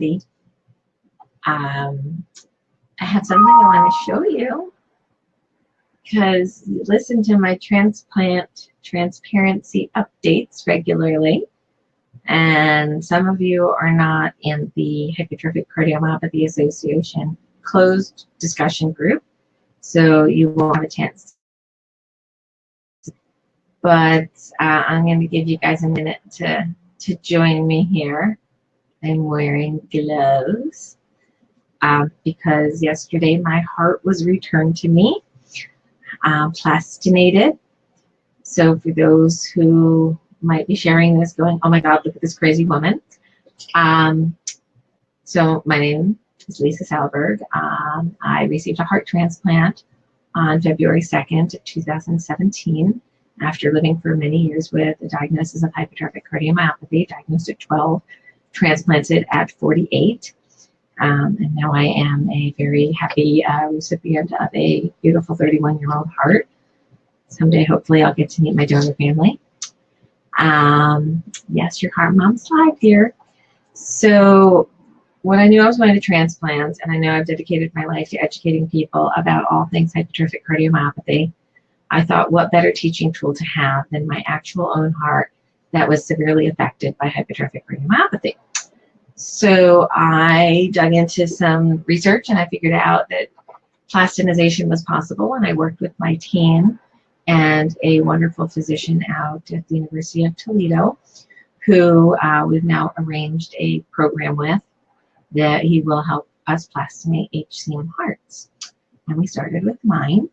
cardiomyopathy. I have something I want to show you because you listen to my transplant transparency updates regularly, and some of you are not in the Hypertrophic Cardiomyopathy Association closed discussion group, so you won't have a chance. But I'm going to give you guys a minute to join me here. I'm wearing gloves because yesterday my heart was returned to me, plastinated. So for those who might be sharing this going, oh my God, look at this crazy woman. So my name is Lisa Salberg. I received a heart transplant on February 2nd, 2017, after living for many years with a diagnosis of hypertrophic cardiomyopathy, diagnosed at 12, transplanted at 48. And now I am a very happy recipient of a beautiful 31-year-old heart. Someday, hopefully, I'll get to meet my donor family. Yes, your heart mom's live here. So when I knew I was going to transplants, and I know I've dedicated my life to educating people about all things hypertrophic cardiomyopathy, I thought, what better teaching tool to have than my actual own heart that was severely affected by hypertrophic cardiomyopathy. So I dug into some research and I figured out that plastinization was possible, and I worked with my team and a wonderful physician out at the University of Toledo who we've now arranged a program with that he will help us plastinate HCM hearts. And we started with mine,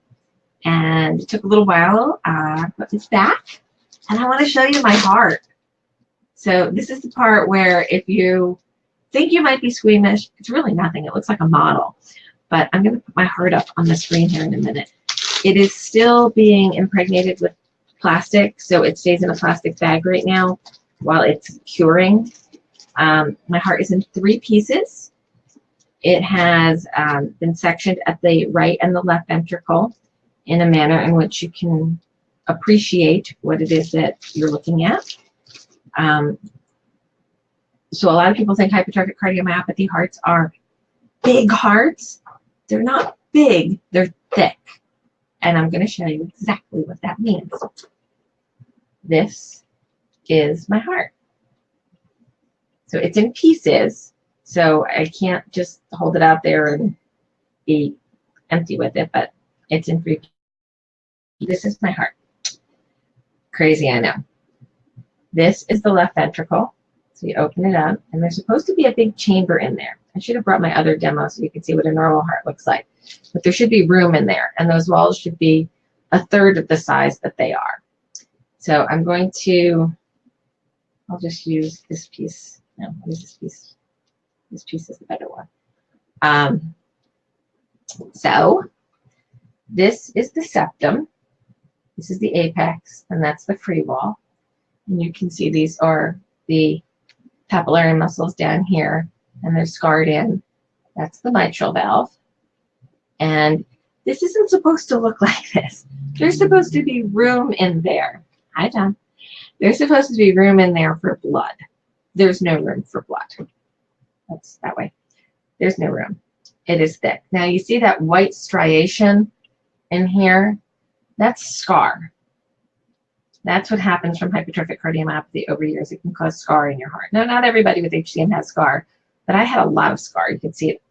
and it took a little while, but it's back, and I want to show you my heart. So this is the part where if you think you might be squeamish, it's really nothing. It looks like a model, but I'm going to put my heart up on the screen here in a minute. It is still being impregnated with plastic, so it stays in a plastic bag right now while it's curing. My heart is in 3 pieces. It has been sectioned at the right and the left ventricle in a manner in which you can appreciate what it is that you're looking at. So a lot of people think hypertrophic cardiomyopathy hearts are big hearts. They're not big, they're thick. And I'm going to show you exactly what that means. This is my heart. So it's in pieces, so I can't just hold it out there and be empty with it, but it's in 3 pieces. This is my heart. Crazy, I know. This is the left ventricle. So you open it up, and there's supposed to be a big chamber in there. I should have brought my other demo so you can see what a normal heart looks like. But there should be room in there, and those walls should be 1/3 of the size that they are. So I'm going to, I'll just use this piece. No, what is this piece? This piece is the better one. So this is the septum. This is the apex, and that's the free wall. And you can see these are the papillary muscles down here, and they're scarred in. That's the mitral valve. And this isn't supposed to look like this. There's supposed to be room in there. Hi, John. There's supposed to be room in there for blood. There's no room for blood. That's that way. There's no room. It is thick. Now you see that white striation in here? That's scar. That's what happens from hypertrophic cardiomyopathy over years. It can cause scar in your heart. Now, not everybody with HCM has scar, but I had a lot of scar. You could see it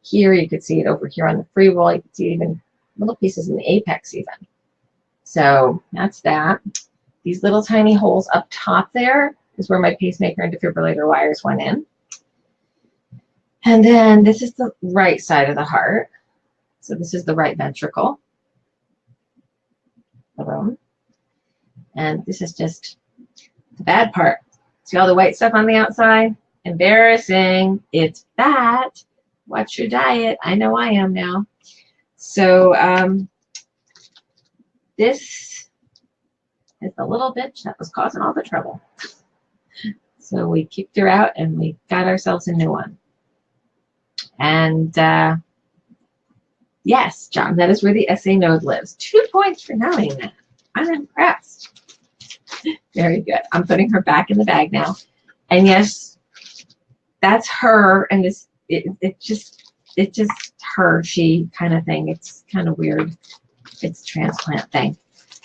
here. You could see it over here on the free wall. You could see even little pieces in the apex even. So that's that. These little tiny holes up top there is where my pacemaker and defibrillator wires went in. And then this is the right side of the heart. So this is the right ventricle. And this is just the bad part. See all the white stuff on the outside? Embarrassing. It's fat. Watch your diet. I know I am now. So this is the little bitch that was causing all the trouble. So we kicked her out and we got ourselves a new one. And yes, John, that is where the SA node lives. 2 points for knowing that. I'm impressed. Very good. I'm putting her back in the bag now. And yes, that's her, and it's just her, she kind of thing. It's kind of weird. It's a transplant thing.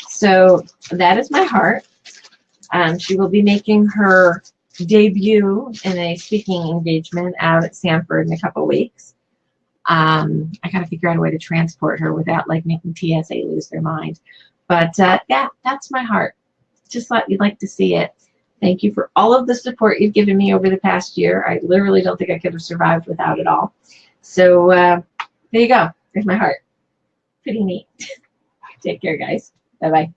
So that is my heart. She will be making her debut in a speaking engagement out at Sanford in a couple weeks. I got to figure out a way to transport her without like making TSA lose their mind. But yeah, that's my heart. Just thought you'd like to see it. Thank you for all of the support you've given me over the past year. I literally don't think I could have survived without it all. So there you go. There's my heart. Pretty neat. Take care, guys. Bye-bye.